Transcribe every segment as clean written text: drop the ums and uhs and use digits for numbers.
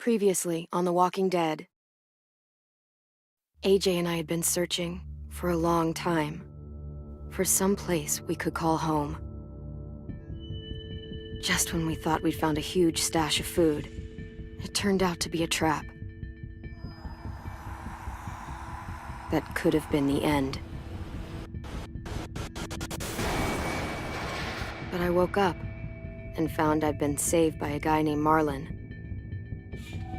Previously on The Walking Dead, AJ and I had been searching for a long time for some place we could call home. Just when we thought we'd found a huge stash of food, it turned out to be a trap. That could have been the end. But I woke up and found I'd been saved by a guy named Marlon,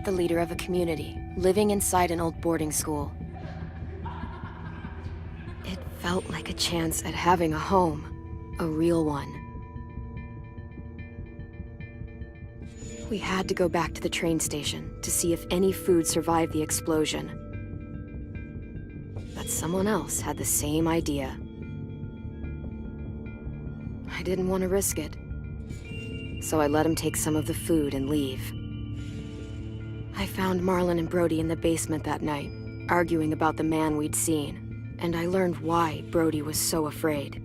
the leader of a community living inside an old boarding school. It felt like a chance at having a home, a real one. We had to go back to the train station to see if any food survived the explosion. But someone else had the same idea. I didn't want to risk it, so I let him take some of the food and leave. I found Marlon and Brody in the basement that night, arguing about the man we'd seen, and I learned why Brody was so afraid.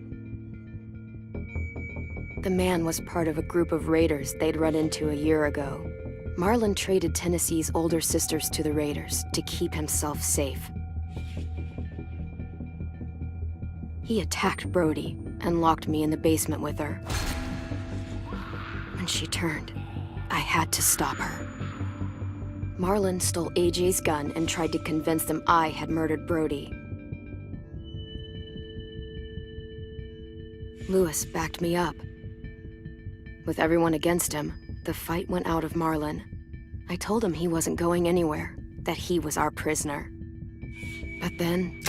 The man was part of a group of raiders they'd run into a year ago. Marlon traded Tennessee's older sisters to the raiders to keep himself safe. He attacked Brody and locked me in the basement with her. When she turned, I had to stop her. Marlon stole AJ's gun and tried to convince them I had murdered Brody. Lewis backed me up. With everyone against him, the fight went out of Marlon. I told him he wasn't going anywhere, that he was our prisoner. But then,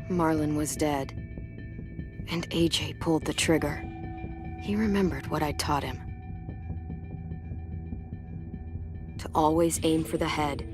Marlon was dead, and AJ pulled the trigger. He remembered what I'd taught him. To always aim for the head.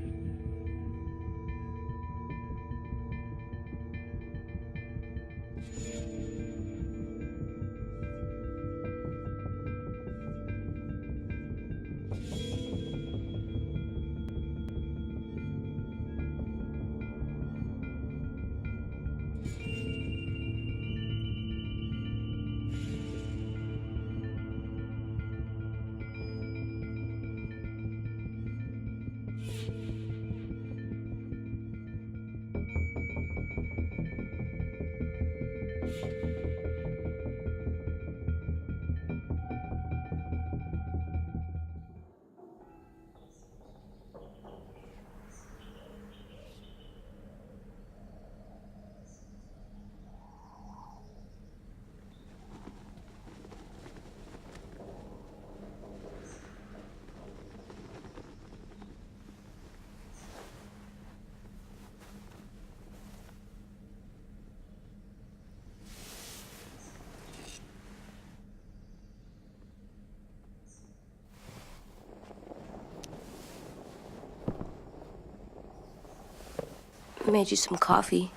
I made you some coffee.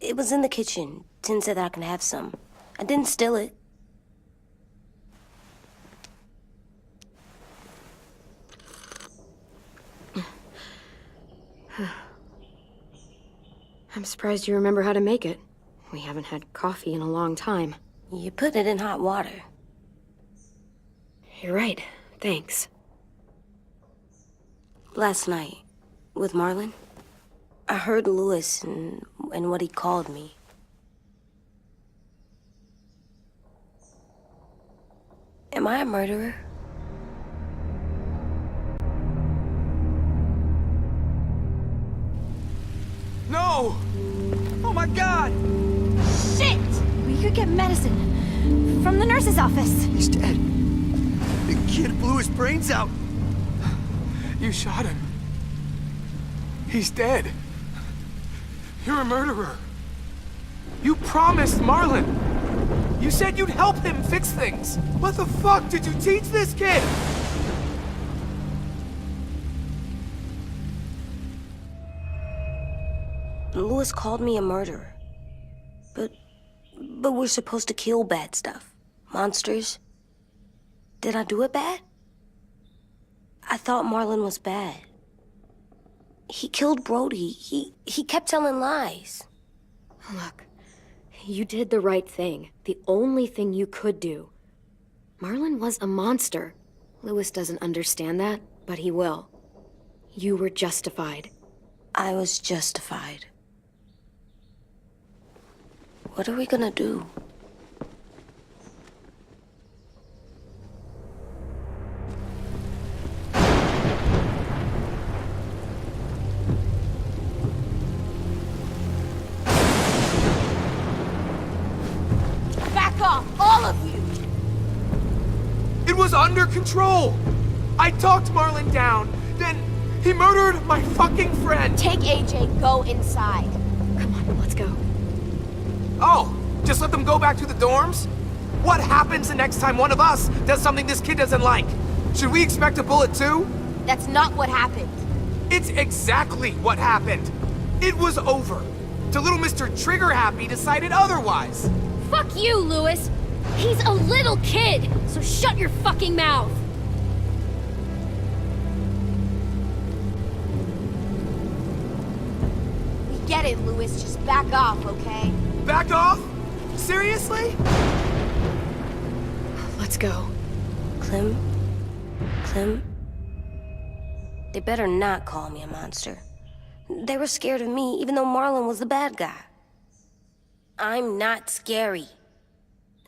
It was in the kitchen. Tin said that I can have some. I didn't steal it. I'm surprised you remember how to make it. We haven't had coffee in a long time. You put it in hot water. You're right. Thanks. Last night, with Marlon, I heard Lewis and what he called me. Am I a murderer? No! Oh my God! Shit! We could get medicine from the nurse's office. He's dead. The kid blew his brains out. You shot him. He's dead. You're a murderer. You promised Marlon. You said you'd help him fix things. What the fuck did you teach this kid? Lewis called me a murderer. But we're supposed to kill bad stuff. Monsters. Did I do it bad? I thought Marlon was bad. He killed Brody. He kept telling lies. Look, you did the right thing. The only thing you could do. Marlon was a monster. Lewis doesn't understand that, but he will. You were justified. I was justified. What are we gonna do? Back off, all of you! It was under control! I talked Marlon down, then he murdered my fucking friend! Take AJ, go inside. Come on, let's go. Oh, just let them go back to the dorms? What happens the next time one of us does something this kid doesn't like? Should we expect a bullet too? That's not what happened. It's exactly what happened. It was over. Till little Mr. Trigger Happy decided otherwise. Fuck you, Lewis! He's a little kid, so shut your fucking mouth! We get it, Lewis. Just back off, okay? Back off? Seriously? Let's go. Clem? Clem? They better not call me a monster. They were scared of me, even though Marlon was the bad guy. I'm not scary.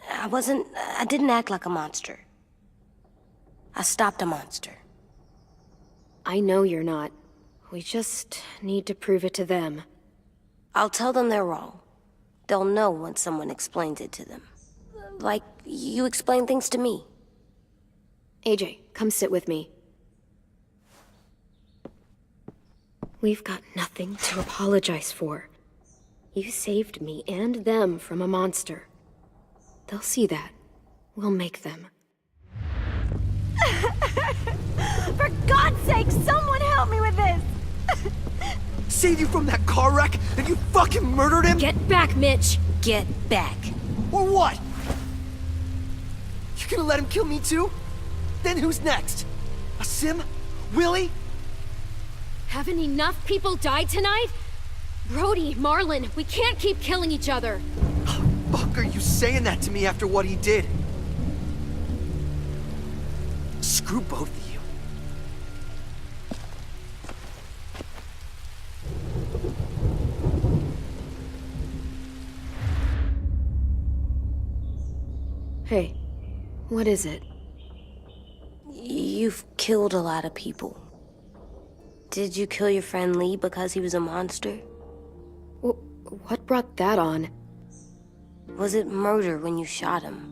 I didn't act like a monster. I stopped a monster. I know you're not. We just need to prove it to them. I'll tell them they're wrong. They'll know when someone explains it to them. Like you explain things to me. AJ, come sit with me. We've got nothing to apologize for. You saved me and them from a monster. They'll see that. We'll make them. For God's sake, someone help me with this! Save you from that car wreck and you fucking murdered him? Get back, Mitch! Get back. Or what? You gonna let him kill me too? Then who's next? A Sim? Willie? Haven't enough people died tonight? Brody, Marlon, we can't keep killing each other. Fuck are you saying that to me after what he did? Screw both of you. Hey, what is it? You've killed a lot of people. Did you kill your friend Lee because he was a monster? What brought that on? Was it murder when you shot him?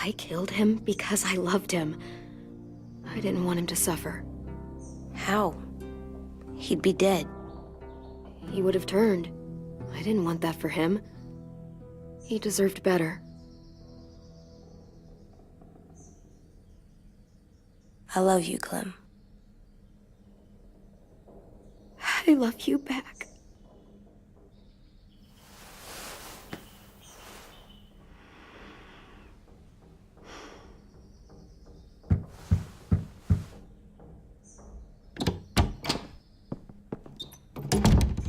I killed him because I loved him. I didn't want him to suffer. How? He'd be dead. He would have turned. I didn't want that for him. He deserved better. I love you, Clem. I love you back.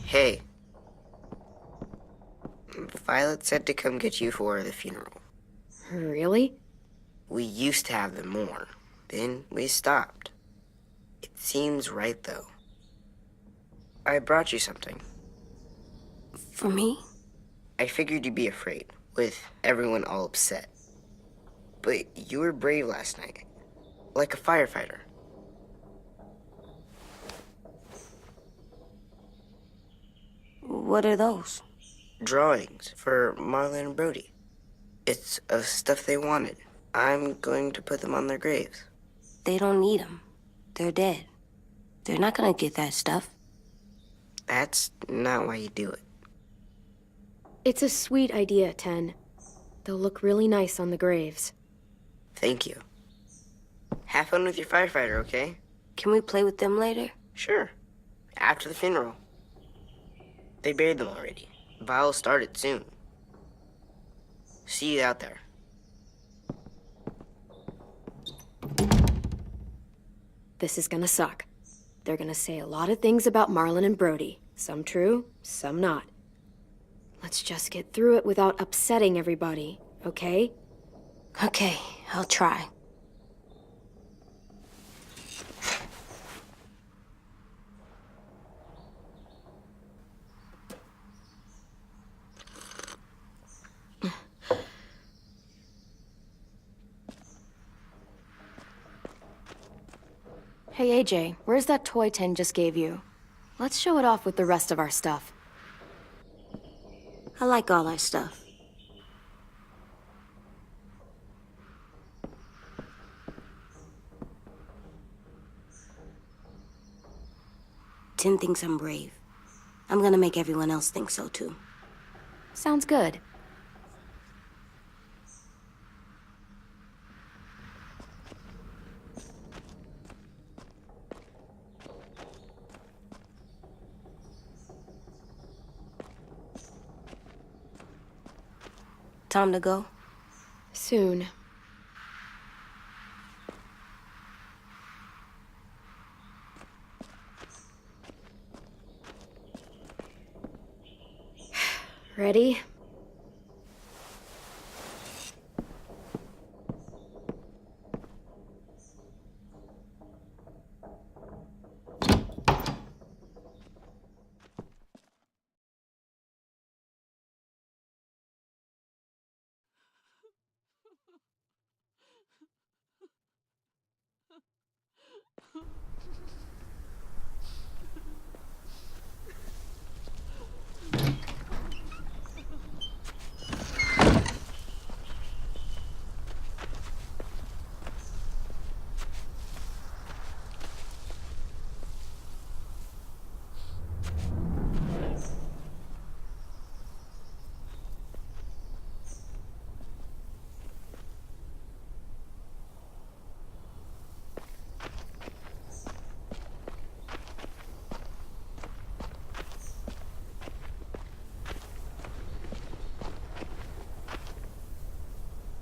Hey. Violet said to come get you for the funeral. Really? We used to have them more. Then we stopped. It seems right, though. I brought you something. For me? I figured you'd be afraid, with everyone all upset. But you were brave last night. Like a firefighter. What are those? Drawings for Marlon and Brody. It's of stuff they wanted. I'm going to put them on their graves. They don't need them. They're dead. They're not gonna get that stuff. That's not why you do it. It's a sweet idea, Ten. They'll look really nice on the graves. Thank you. Have fun with your firefighter, okay? Can we play with them later? Sure. After the funeral. They buried them already. Vile started soon. See you out there. This is gonna suck. They're gonna say a lot of things about Marlon and Brody. Some true, some not. Let's just get through it without upsetting everybody, okay? Okay, I'll try. Hey AJ, where's that toy Tin just gave you? Let's show it off with the rest of our stuff. I like all our stuff. Tin thinks I'm brave. I'm gonna make everyone else think so too. Sounds good. Time to go? Soon. Ready?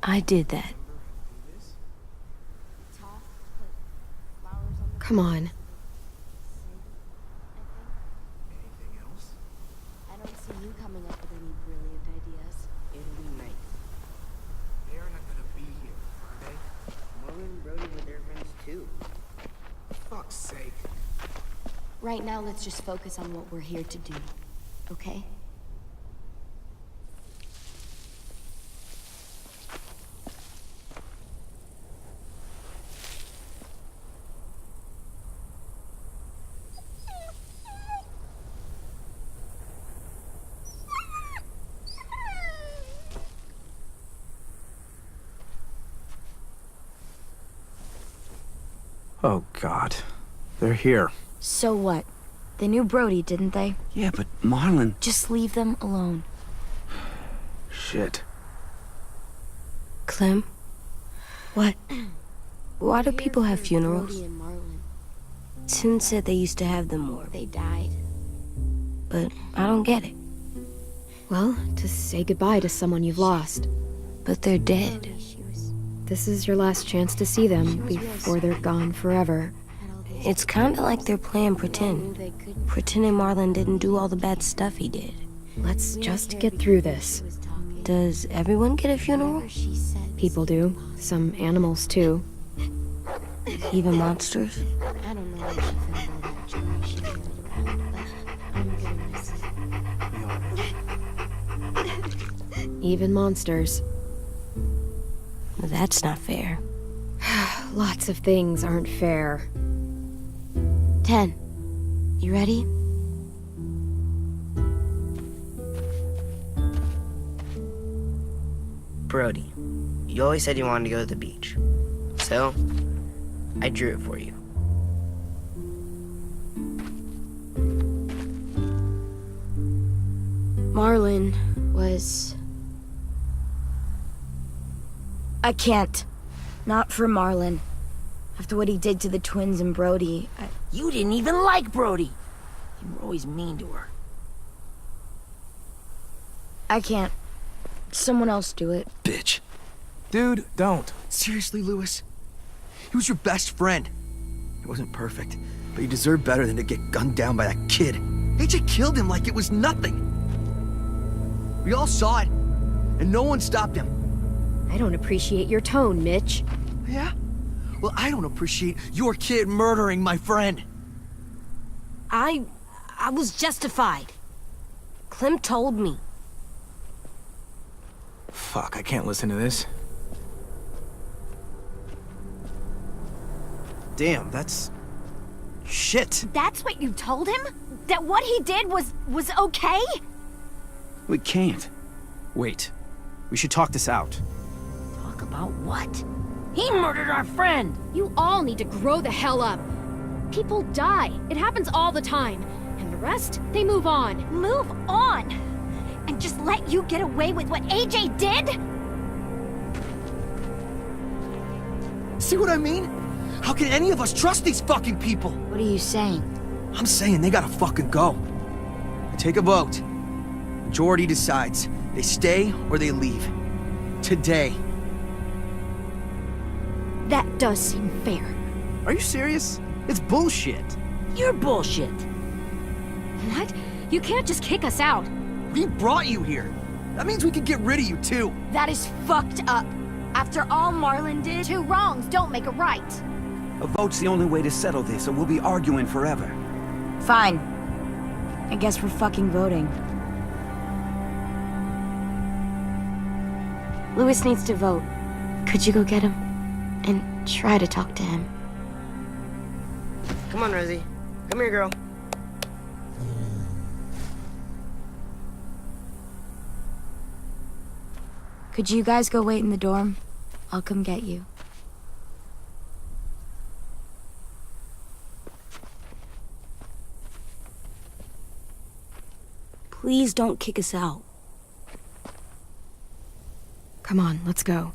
I did that. Come on. Anything else? I don't see you coming up with any brilliant ideas. It'll be nice. They're not gonna be here, are they? Marlon and Brody were their friends too. For fuck's sake. Right now, let's just focus on what we're here to do. Okay? Oh, God. They're here. So what? They knew Brody, didn't they? Yeah, but Marlon... Just leave them alone. Shit. Clem? What? Why do people have funerals? Brody and Marlon. Tin said they used to have them more, They died. but I don't get it. Well, to say goodbye to someone you've lost. But they're dead. This is your last chance to see them before they're gone forever. It's kinda like they're playing pretend. Pretending Marlon didn't do all the bad stuff he did. Let's just get through this. Does everyone get a funeral? People do. Some animals, too. Even monsters? I don't know what she felt about that job she did around, but I'm gonna miss it. Even monsters. That's not fair. Lots of things aren't fair. 10. You ready? Brody, you always said you wanted to go to the beach. So, I drew it for you. Marlon was... I can't. Not for Marlon. After what he did to the twins and Brody, You didn't even like Brody. You were always mean to her. I can't. Someone else do it. Bitch. Dude, don't. Seriously, Lewis? He was your best friend. He wasn't perfect, but he deserved better than to get gunned down by that kid. AJ killed him like it was nothing. We all saw it, and no one stopped him. I don't appreciate your tone, Mitch. Yeah? Well, I don't appreciate your kid murdering my friend. I was justified. Clem told me. Fuck, I can't listen to this. Damn, that's... shit. That's what you told him? That what he did was okay? We can't. Wait. We should talk this out. Talk about what? He murdered our friend! You all need to grow the hell up. People die. It happens all the time. And the rest, they move on. Move on! And just let you get away with what AJ did? See what I mean? How can any of us trust these fucking people? What are you saying? I'm saying they gotta fucking go. Take a vote. Majority decides. They stay or they leave. Today. That does seem fair. Are you serious? It's bullshit. You're bullshit. What? You can't just kick us out. We brought you here. That means we can get rid of you too. That is fucked up. After all Marlon did, two wrongs don't make a right. A vote's the only way to settle this, or we'll be arguing forever. Fine. I guess we're fucking voting. Louis needs to vote. Could you go get him? And try to talk to him. Come on, Rosie. Come here, girl. Could you guys go wait in the dorm? I'll come get you. Please don't kick us out. Come on, let's go.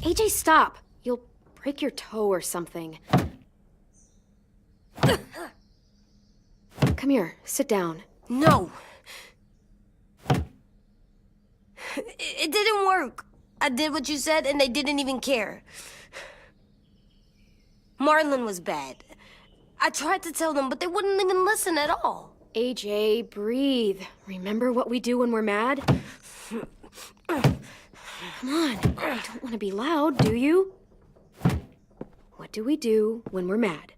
AJ, stop. You'll break your toe or something. Come here, sit down. No. It didn't work. I did what you said and they didn't even care. Marlon was bad. I tried to tell them, but they wouldn't even listen at all. AJ, breathe. Remember what we do when we're mad? Come on, you don't want to be loud, do you? What do we do when we're mad?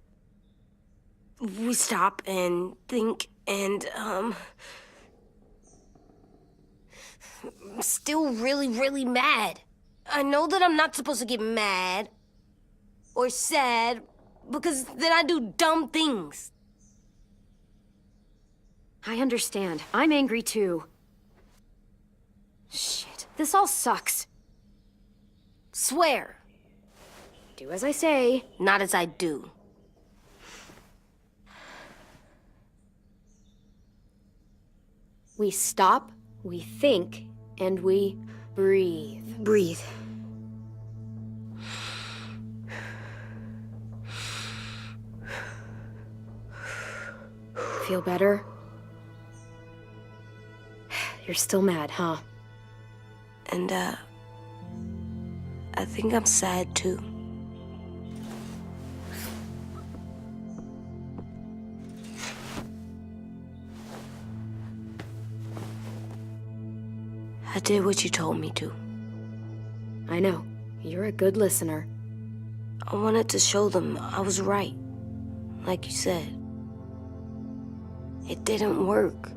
We stop and think and, I'm still really, really mad. I know that I'm not supposed to get mad or sad because then I do dumb things. I understand. I'm angry too. Shit, this all sucks. Swear. Do as I say. Not as I do. We stop, we think, and we breathe. Breathe. Feel better? You're still mad, huh? And, I think I'm sad too. I did what you told me to. I know. You're a good listener. I wanted to show them I was right. Like you said. It didn't work.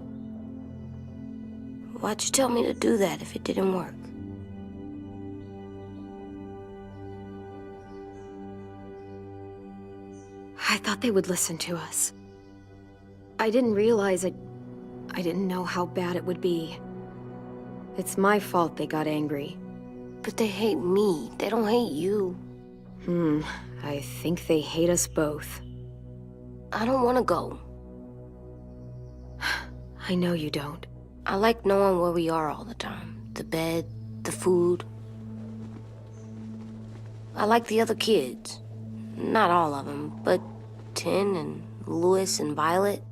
Why'd you tell me to do that if it didn't work? I thought they would listen to us. I didn't realize I didn't know how bad it would be. It's my fault they got angry. But they hate me. They don't hate you. I think they hate us both. I don't want to go. I know you don't. I like knowing where we are all the time. The bed, the food. I like the other kids. Not all of them, but Tin and Louis and Violet.